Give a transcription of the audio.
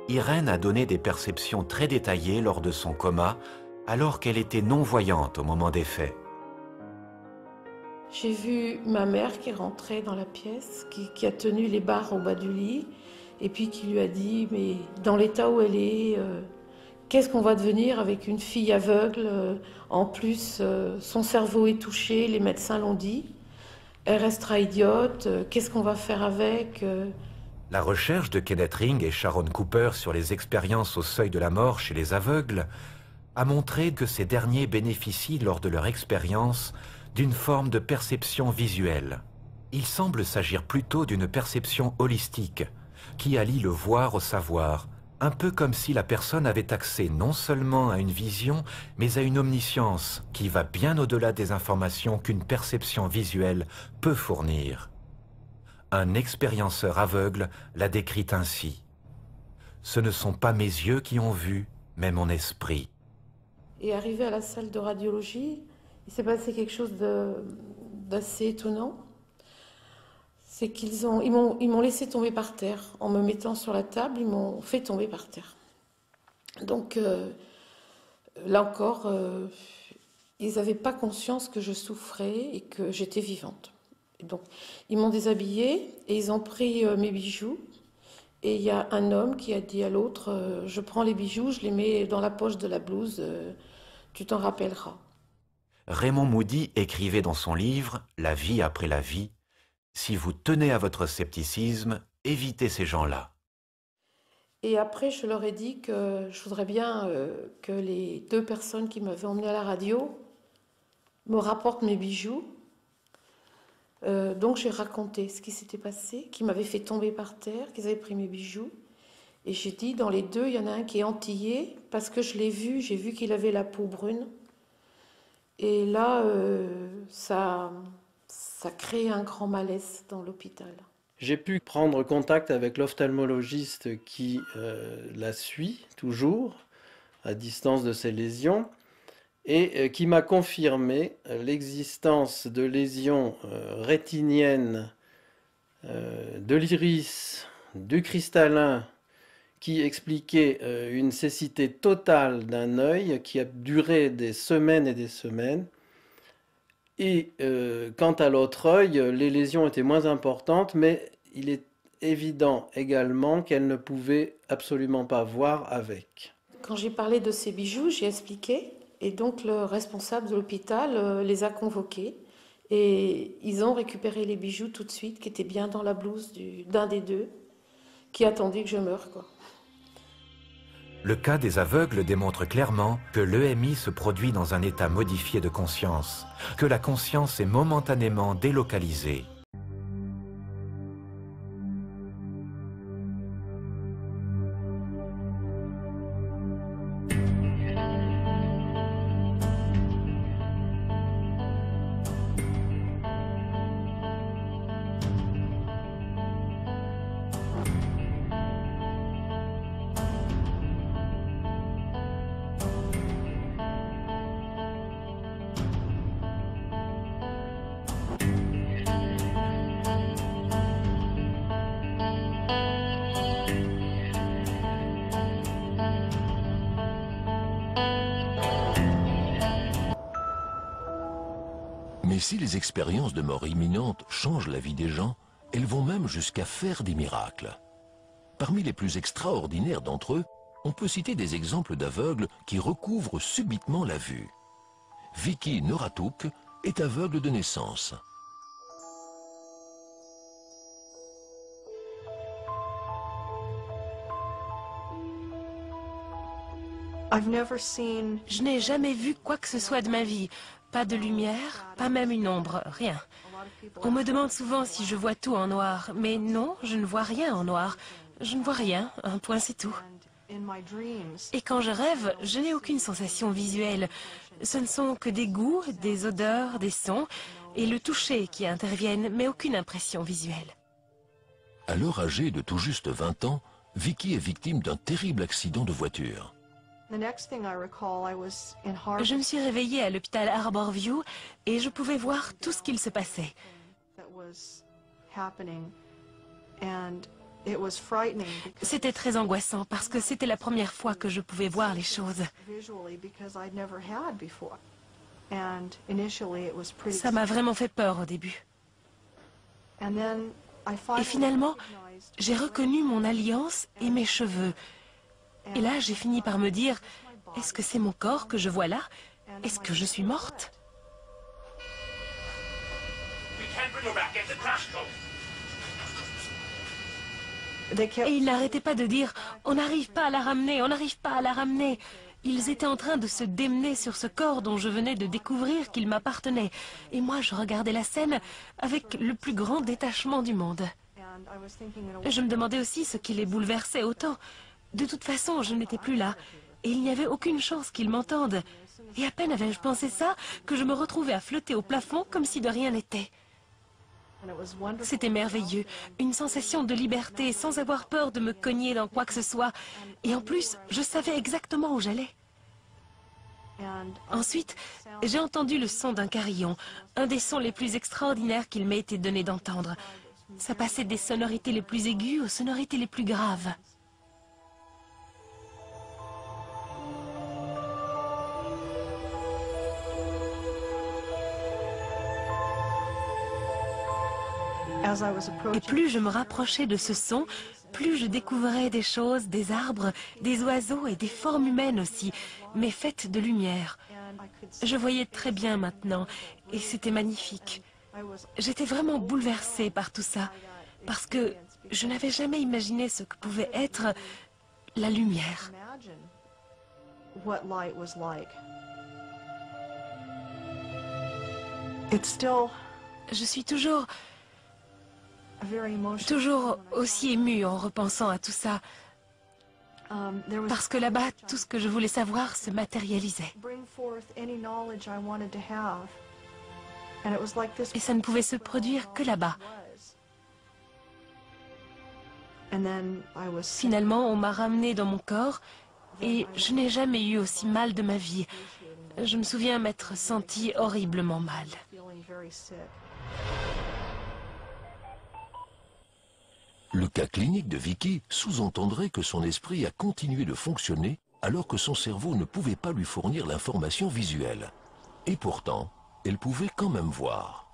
Irène a donné des perceptions très détaillées lors de son coma, alors qu'elle était non-voyante au moment des faits. J'ai vu ma mère qui rentrait dans la pièce, qui a tenu les barres au bas du lit, et puis qui lui a dit « mais dans l'état où elle est, qu'est-ce qu'on va devenir avec une fille aveugle? En plus, son cerveau est touché, les médecins l'ont dit. Elle restera idiote, qu'est-ce qu'on va faire avec ?» La recherche de Kenneth Ring et Sharon Cooper sur les expériences au seuil de la mort chez les aveugles a montré que ces derniers bénéficient lors de leur expérience d'une forme de perception visuelle. Il semble s'agir plutôt d'une perception holistique, qui allie le voir au savoir, un peu comme si la personne avait accès non seulement à une vision, mais à une omniscience qui va bien au-delà des informations qu'une perception visuelle peut fournir. Un expérienceur aveugle l'a décrit ainsi. « Ce ne sont pas mes yeux qui ont vu, mais mon esprit. » Et arrivé à la salle de radiologie, il s'est passé quelque chose d'assez étonnant. C'est qu'ils m'ont laissé tomber par terre. En me mettant sur la table, ils m'ont fait tomber par terre. Donc, là encore, ils n'avaient pas conscience que je souffrais et que j'étais vivante. Et donc, ils m'ont déshabillée et ils ont pris mes bijoux. Et il y a un homme qui a dit à l'autre, je prends les bijoux, je les mets dans la poche de la blouse, tu t'en rappelleras. Raymond Moody écrivait dans son livre « La vie après la vie », « Si vous tenez à votre scepticisme, évitez ces gens-là. » Et après, je leur ai dit que je voudrais bien que les 2 personnes qui m'avaient emmenée à la radio me rapportent mes bijoux. Donc j'ai raconté ce qui s'était passé, qui m'avait fait tomber par terre, qu'ils avaient pris mes bijoux. Et j'ai dit, dans les 2, il y en a un qui est antillais, parce que je l'ai vu, j'ai vu qu'il avait la peau brune. Et là, ça crée un grand malaise dans l'hôpital. J'ai pu prendre contact avec l'ophtalmologiste qui la suit toujours, à distance de ses lésions, et qui m'a confirmé l'existence de lésions rétiniennes de l'iris, du cristallin, qui expliquaient une cécité totale d'un œil qui a duré des semaines et des semaines. Et quant à l'autre œil, les lésions étaient moins importantes, mais il est évident également qu'elle ne pouvait absolument pas voir avec. Quand j'ai parlé de ces bijoux, j'ai expliqué. Et donc le responsable de l'hôpital les a convoqués. Et ils ont récupéré les bijoux tout de suite, qui étaient bien dans la blouse d'un des 2, qui attendait que je meure, quoi. Le cas des aveugles démontre clairement que l'EMI se produit dans un état modifié de conscience, que la conscience est momentanément délocalisée. Mais si les expériences de mort imminente changent la vie des gens, elles vont même jusqu'à faire des miracles. Parmi les plus extraordinaires d'entre eux, on peut citer des exemples d'aveugles qui recouvrent subitement la vue. Vicky Noratuk est aveugle de naissance. Je n'ai jamais vu quoi que ce soit de ma vie. Pas de lumière, pas même une ombre, rien. On me demande souvent si je vois tout en noir, mais non, je ne vois rien en noir. Je ne vois rien, un point c'est tout. Et quand je rêve, je n'ai aucune sensation visuelle. Ce ne sont que des goûts, des odeurs, des sons et le toucher qui interviennent, mais aucune impression visuelle. Alors âgée de tout juste 20 ans, Vicky est victime d'un terrible accident de voiture. Je me suis réveillée à l'hôpital Harborview et je pouvais voir tout ce qu'il se passait. C'était très angoissant parce que c'était la première fois que je pouvais voir les choses. Ça m'a vraiment fait peur au début. Et finalement, j'ai reconnu mon alliance et mes cheveux. Et là, j'ai fini par me dire, est-ce que c'est mon corps que je vois là? Est-ce que je suis morte? Et ils n'arrêtaient pas de dire, on n'arrive pas à la ramener, on n'arrive pas à la ramener. Ils étaient en train de se démener sur ce corps dont je venais de découvrir qu'il m'appartenait. Et moi, je regardais la scène avec le plus grand détachement du monde. Je me demandais aussi ce qui les bouleversait autant. De toute façon, je n'étais plus là. Et il n'y avait aucune chance qu'ils m'entendent. Et à peine avais-je pensé ça, que je me retrouvais à flotter au plafond comme si de rien n'était. C'était merveilleux, une sensation de liberté sans avoir peur de me cogner dans quoi que ce soit. Et en plus, je savais exactement où j'allais. Ensuite, j'ai entendu le son d'un carillon, un des sons les plus extraordinaires qu'il m'ait été donné d'entendre. Ça passait des sonorités les plus aiguës aux sonorités les plus graves. Et plus je me rapprochais de ce son, plus je découvrais des choses, des arbres, des oiseaux et des formes humaines aussi, mais faites de lumière. Je voyais très bien maintenant, et c'était magnifique. J'étais vraiment bouleversée par tout ça, parce que je n'avais jamais imaginé ce que pouvait être la lumière. Je suis toujours aussi émue en repensant à tout ça. Parce que là-bas, tout ce que je voulais savoir se matérialisait. Et ça ne pouvait se produire que là-bas. Finalement, on m'a ramenée dans mon corps et je n'ai jamais eu aussi mal de ma vie. Je me souviens m'être sentie horriblement mal. Le cas clinique de Vicky sous-entendrait que son esprit a continué de fonctionner alors que son cerveau ne pouvait pas lui fournir l'information visuelle. Et pourtant, elle pouvait quand même voir.